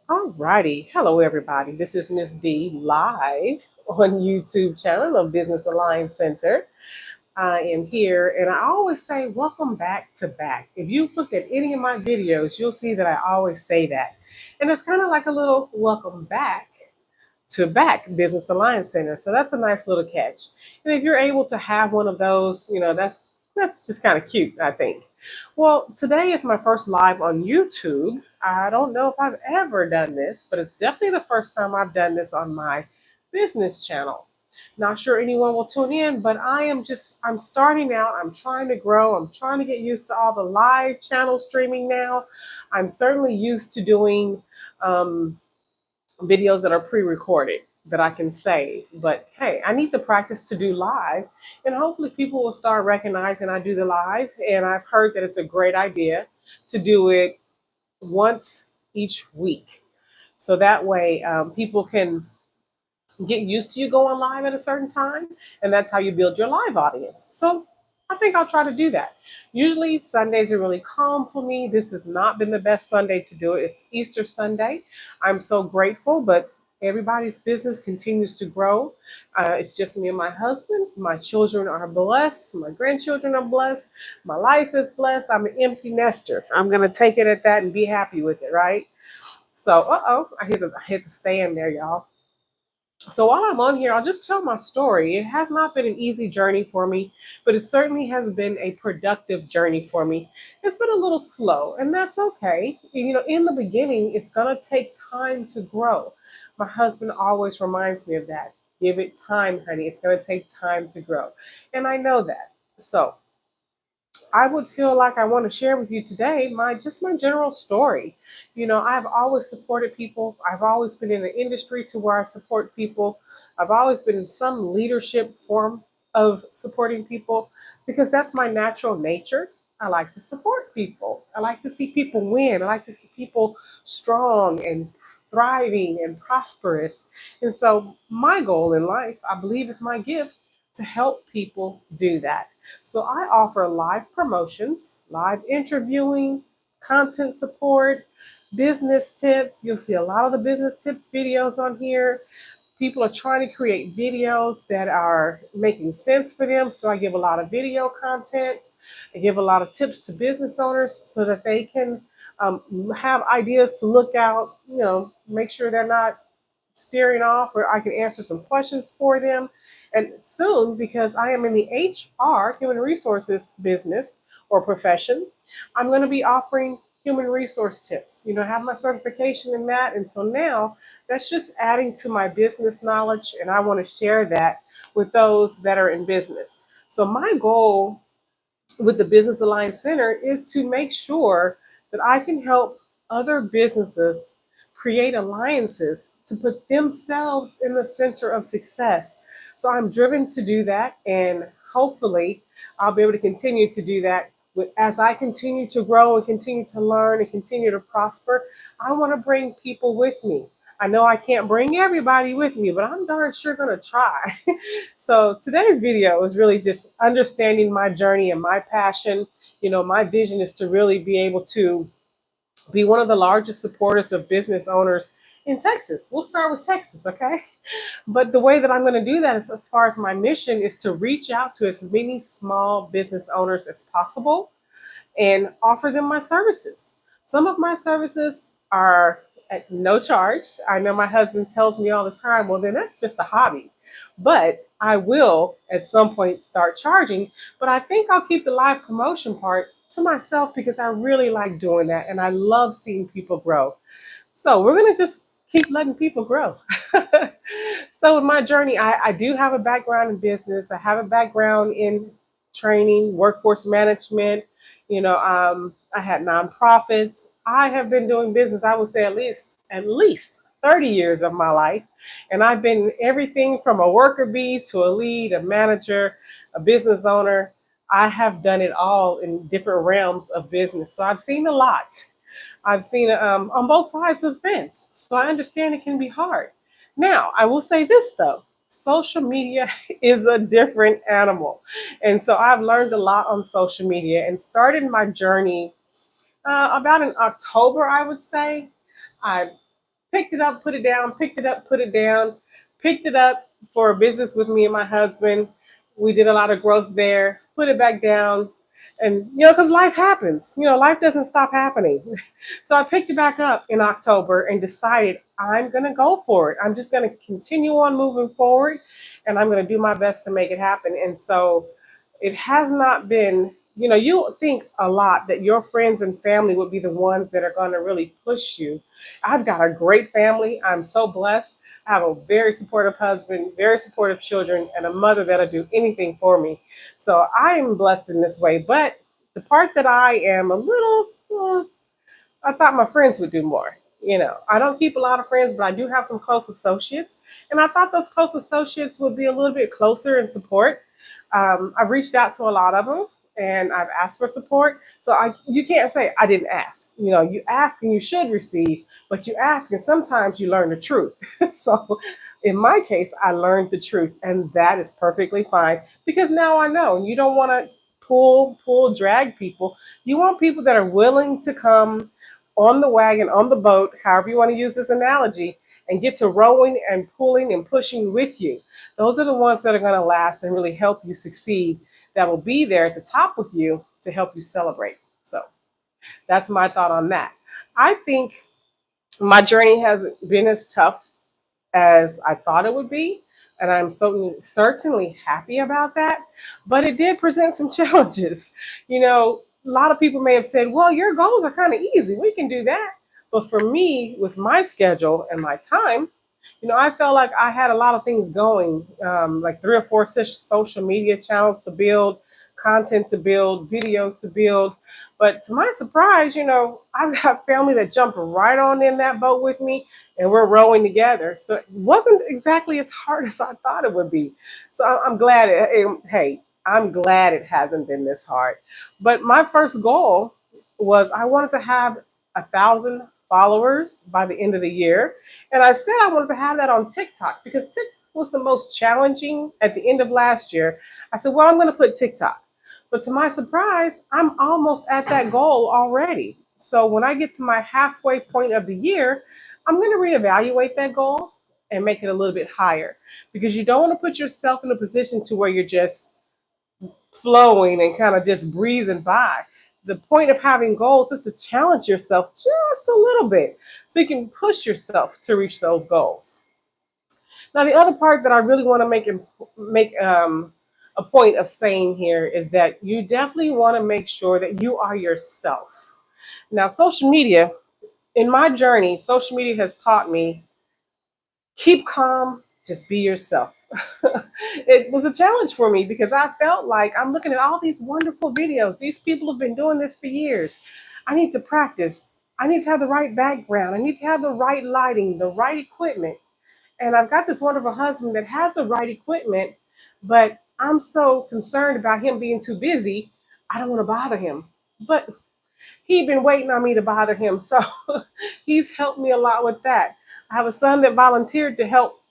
Alrighty, hello everybody. This is Miss D live on YouTube channel of Business Alliance Center. I am here, and I always say welcome back to back. If you look at any of my videos, you'll see that I always say that, and it's kind of like a little welcome back to back Business Alliance Center. So that's a nice little catch. And if you're able to have one of those, that's just kind of cute, I think. Well, today is my first live on YouTube. I don't know if I've ever done this, but it's definitely the first time I've done this on my business channel. Not sure anyone will tune in, but I'm starting out. I'm trying to grow. I'm trying to get used to all the live channel streaming now. I'm certainly used to doing um, videos that are pre-recorded that I can save. But hey, I need to practice to do live, and hopefully people will start recognizing I do the live. And I've heard that it's a great idea to do it once each week, so that way people can get used to you going live at a certain time, and that's how you build your live audience. So I think I'll try to do that. Usually Sundays are really calm for me. This has not been the best Sunday to do it. It's Easter Sunday. I'm so grateful, but everybody's business continues to grow. It's just me and my husband. My children are blessed. My grandchildren are blessed. My life is blessed. I'm an empty nester. I'm going to take it at that and be happy with it, right? So, I hit the stand there, y'all. So while I'm on here, I'll just tell my story. It has not been an easy journey for me, but it certainly has been a productive journey for me. It's been a little slow, and that's okay. In the beginning, it's going to take time to grow. My husband always reminds me of that. Give it time, honey. It's going to take time to grow. And I know that. So I would feel like I want to share with you today my general story. I've always supported people. I've always been in the industry to where I support people. I've always been in some leadership form of supporting people because that's my natural nature. I like to support people. I like to see people win. I like to see people strong and thriving and prosperous. And so my goal in life, I believe, is my gift to help people do that. So I offer live promotions, live interviewing, content support, business tips. You'll see a lot of the business tips videos on here. People are trying to create videos that are making sense for them. So I give a lot of video content. I give a lot of tips to business owners so that they can have ideas to look out, make sure they're not steering off, or I can answer some questions for them. And soon, because I am in the HR, human resources business or profession, I'm going to be offering human resource tips. I have my certification in that. And so now that's just adding to my business knowledge. And I want to share that with those that are in business. So my goal with the Business Alliance Center is to make sure that I can help other businesses create alliances to put themselves in the center of success. So I'm driven to do that, and hopefully I'll be able to continue to do that as I continue to grow and continue to learn and continue to prosper. I want to bring people with me. I know I can't bring everybody with me, but I'm darn sure going to try. So today's video is really just understanding my journey and my passion. My vision is to really be able to be one of the largest supporters of business owners in Texas. We'll start with Texas, okay? But the way that I'm going to do that is, as far as my mission, is to reach out to as many small business owners as possible and offer them my services. Some of my services are at no charge. I know my husband tells me all the time, well, then that's just a hobby. But I will at some point start charging. But I think I'll keep the live promotion part to myself because I really like doing that and I love seeing people grow. So we're going to just keep letting people grow. So with my journey, I do have a background in business. I have a background in training, workforce management. I had nonprofits. I have been doing business, I would say at least 30 years of my life. And I've been everything from a worker bee to a lead, a manager, a business owner. I have done it all in different realms of business. So I've seen a lot. I've seen it on both sides of the fence. So I understand it can be hard. Now, I will say this though. Social media is a different animal. And so I've learned a lot on social media and started my journey about in October, I would say. I picked it up, put it down, picked it up, put it down, picked it up for a business with me and my husband. We did a lot of growth there, put it back down. And, because life happens, life doesn't stop happening. So I picked it back up in October and decided I'm going to go for it. I'm just going to continue on moving forward and I'm going to do my best to make it happen. And so it has not been, you think a lot that your friends and family would be the ones that are going to really push you. I've got a great family. I'm so blessed. I have a very supportive husband, very supportive children, and a mother that'll do anything for me. So I am blessed in this way. But the part that I am a little, I thought my friends would do more. I don't keep a lot of friends, but I do have some close associates. And I thought those close associates would be a little bit closer in support. I've reached out to a lot of them and I've asked for support. So you can't say I didn't ask. You ask and you should receive, but you ask and sometimes you learn the truth. So in my case, I learned the truth and that is perfectly fine because now I know. And you don't want to drag people. You want people that are willing to come on the wagon, on the boat, however you want to use this analogy, and get to rowing and pulling and pushing with you. Those are the ones that are going to last and really help you succeed, that will be there at the top with you to help you celebrate. So that's my thought on that. I think my journey hasn't been as tough as I thought it would be. And I'm certainly happy about that. But it did present some challenges. A lot of people may have said, well, your goals are kind of easy. We can do that. But for me, with my schedule and my time, I felt like I had a lot of things going, like 3 or 4 social media channels to build, content to build, videos to build. But to my surprise, I've got family that jumped right on in that boat with me and we're rowing together. So it wasn't exactly as hard as I thought it would be. So I'm glad hey, I'm glad it hasn't been this hard. But my first goal was I wanted to have 1,000 followers by the end of the year. And I said I wanted to have that on TikTok because TikTok was the most challenging at the end of last year. I said, well, I'm going to put TikTok. But to my surprise, I'm almost at that goal already. So when I get to my halfway point of the year, I'm going to reevaluate that goal and make it a little bit higher because you don't want to put yourself in a position to where you're just flowing and kind of just breezing by. The point of having goals is to challenge yourself just a little bit so you can push yourself to reach those goals. Now, the other part that I really want to make a point of saying here is that you definitely want to make sure that you are yourself. Now, social media, in my journey, social media has taught me keep calm, just be yourself. It was a challenge for me because I felt like I'm looking at all these wonderful videos. These people have been doing this for years. I need to practice. I need to have the right background. I need to have the right lighting, the right equipment. And I've got this wonderful husband that has the right equipment, but I'm so concerned about him being too busy. I don't want to bother him. But he'd been waiting on me to bother him. So he's helped me a lot with that. I have a son that volunteered to help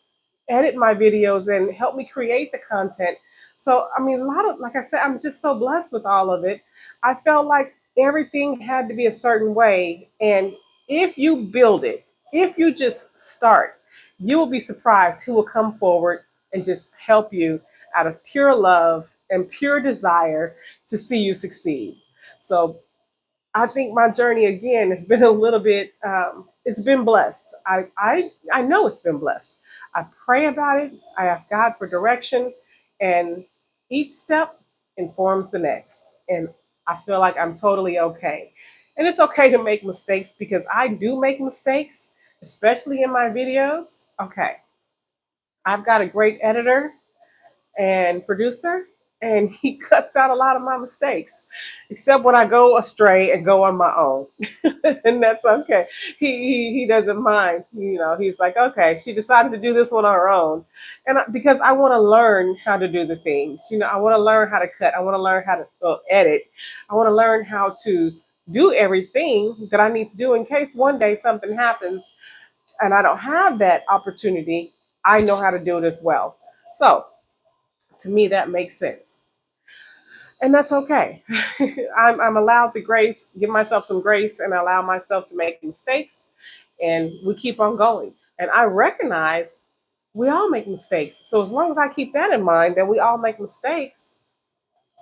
edit my videos and help me create the content. So, I mean, like I said, I'm just so blessed with all of it. I felt like everything had to be a certain way. And if you build it, if you just start, you will be surprised who will come forward and just help you out of pure love and pure desire to see you succeed. So I think my journey again has been a little bit. It's been blessed. I know it's been blessed. I pray about it. I ask God for direction, and each step informs the next. And I feel like I'm totally okay. And it's okay to make mistakes because I do make mistakes, especially in my videos. Okay, I've got a great editor and producer, and he cuts out a lot of my mistakes, except when I go astray and go on my own, and that's okay. He doesn't mind. He's like, okay, she decided to do this one on her own, and because I want to learn how to do the things. I want to learn how to cut. I want to learn how to edit. I want to learn how to do everything that I need to do in case one day something happens and I don't have that opportunity. I know how to do it as well. So to me, that makes sense. And that's okay. I'm allowed the grace, give myself some grace and allow myself to make mistakes and we keep on going. And I recognize we all make mistakes. So as long as I keep that in mind, that we all make mistakes,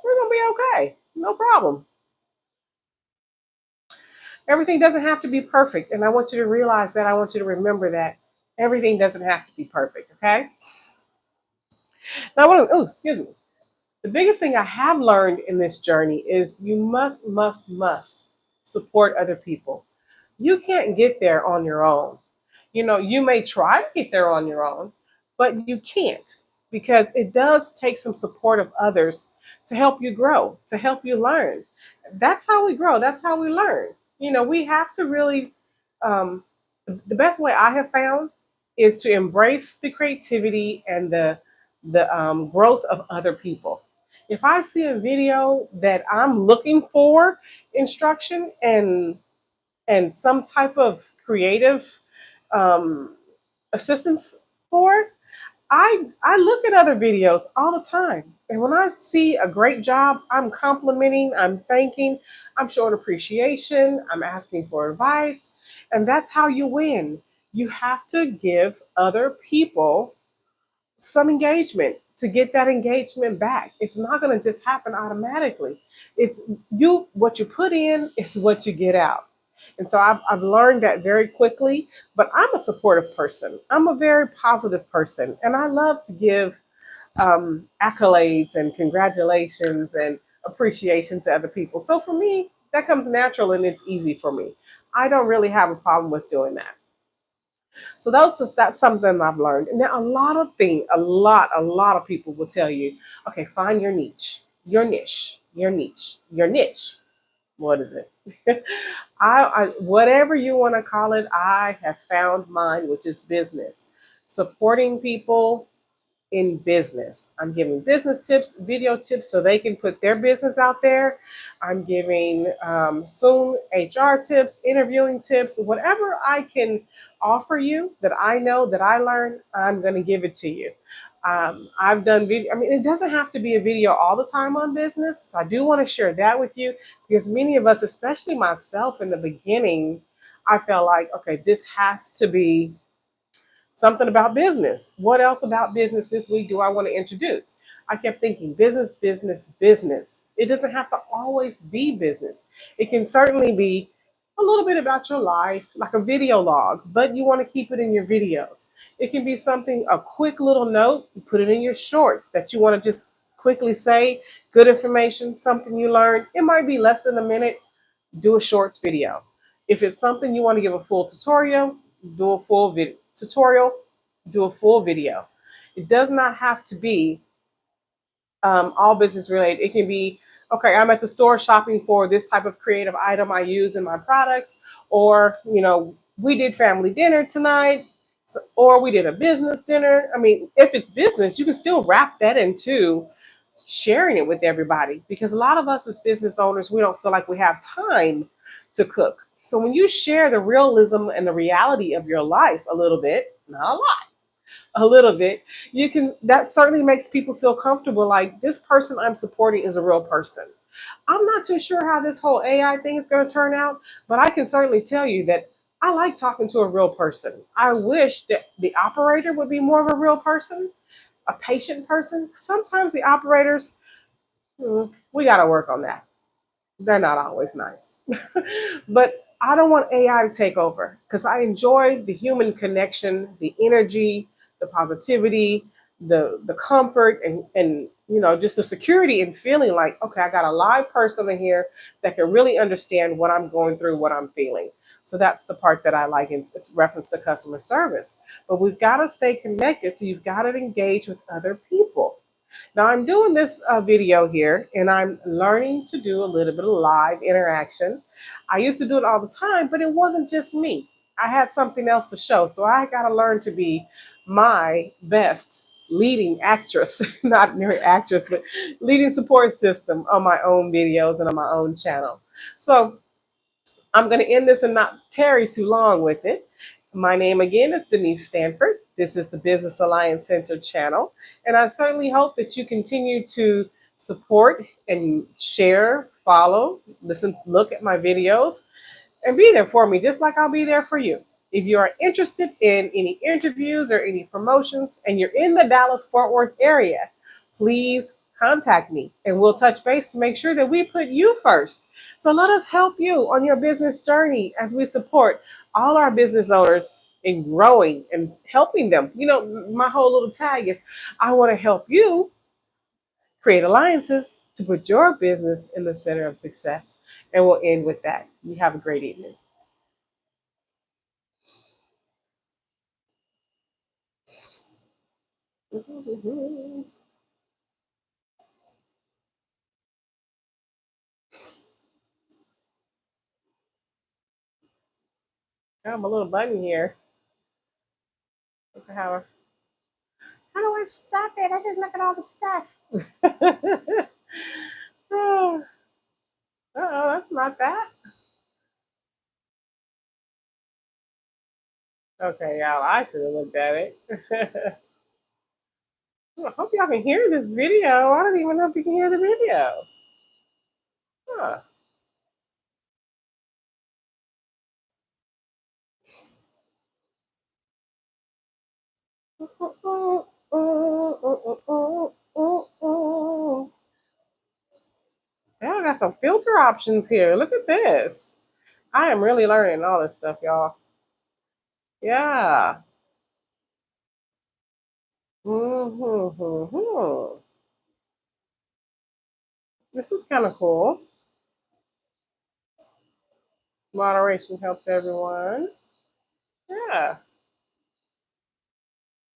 we're going to be okay. No problem. Everything doesn't have to be perfect. And I want you to realize that. I want you to remember that everything doesn't have to be perfect. Okay. Now, excuse me. The biggest thing I have learned in this journey is you must support other people. You can't get there on your own. You may try to get there on your own, but you can't, because it does take some support of others to help you grow, to help you learn. That's how we grow. That's how we learn. We have to really, the best way I have found is to embrace the creativity and the growth of other people. If I see a video that I'm looking for instruction and some type of creative um, assistance for, I look at other videos all the time. And when I see a great job, I'm complimenting, I'm thanking, I'm showing appreciation, I'm asking for advice. And that's how you win. You have to give other people some engagement to get that engagement back. It's not going to just happen automatically. It's what you put in is what you get out. And so I've learned that very quickly, but I'm a supportive person. I'm a very positive person, and I love to give accolades and congratulations and appreciation to other people. So for me, that comes natural and it's easy for me. I don't really have a problem with doing that. So that's something I've learned. And now a lot of people will tell you, okay, find your niche, your niche, your niche, your niche. What is it? Whatever you want to call it, I have found mine, which is business, supporting people in business. I'm giving business tips, video tips so they can put their business out there. I'm giving soon HR tips, interviewing tips, whatever I can offer you that I know that I learned, I'm going to give it to you. I've done video. I mean, it doesn't have to be a video all the time on business. So I do want to share that with you because many of us, especially myself in the beginning, I felt like, okay, this has to be something about business. What else about business this week do I want to introduce? I kept thinking business, business, business. It doesn't have to always be business. It can certainly be a little bit about your life, like a video log, but you want to keep it in your videos. It can be something, a quick little note, you put it in your shorts that you want to just quickly say, good information, something you learned. It might be less than a minute, do a shorts video. If it's something you want to give a full tutorial, do a full do a full video. It does not have to be all business related. It can be, okay, I'm at the store shopping for this type of creative item I use in my products, or, we did family dinner tonight, or we did a business dinner. I mean, if it's business, you can still wrap that into sharing it with everybody because a lot of us as business owners, we don't feel like we have time to cook. So when you share the realism and the reality of your life a little bit, not a lot, a little bit, that certainly makes people feel comfortable, like this person I'm supporting is a real person. I'm not too sure how this whole AI thing is going to turn out, but I can certainly tell you that I like talking to a real person. I wish that the operator would be more of a real person, a patient person. Sometimes the operators, we got to work on that. They're not always nice. But I don't want AI to take over because I enjoy the human connection, the energy, the positivity, the comfort, and just the security and feeling like, okay, I got a live person in here that can really understand what I'm going through, what I'm feeling. So that's the part that I like in reference to customer service. But we've got to stay connected. So you've got to engage with other people. Now I'm doing this video here and I'm learning to do a little bit of live interaction. I used to do it all the time, but it wasn't just me. I had something else to show. So I got to learn to be my best leading actress, not mere actress, but leading support system on my own videos and on my own channel. So I'm going to end this and not tarry too long with it. My name again is Denise Stanford. This is the Business Alliance Center channel. And I certainly hope that you continue to support and share, follow, listen, look at my videos, and be there for me, just like I'll be there for you. If you are interested in any interviews or any promotions and you're in the Dallas Fort Worth area, please contact me and we'll touch base to make sure that we put you first. So let us help you on your business journey as we support all our business owners in growing and helping them. You know, my whole little tag is I want to help you create alliances to put your business in the center of success. And we'll end with that. You have a great evening. I'm a little bunny here. Okay, how do I stop it? I didn't look at all the stuff. Oh, that's not that. Okay, y'all, I should have looked at it. I hope y'all can hear this video. I don't even know if you can hear the video. Huh. Yeah, I got some filter options here. Look at this. I am really learning all this stuff, y'all. Yeah. Mm-hmm. This is kind of cool. Moderation helps everyone. Yeah.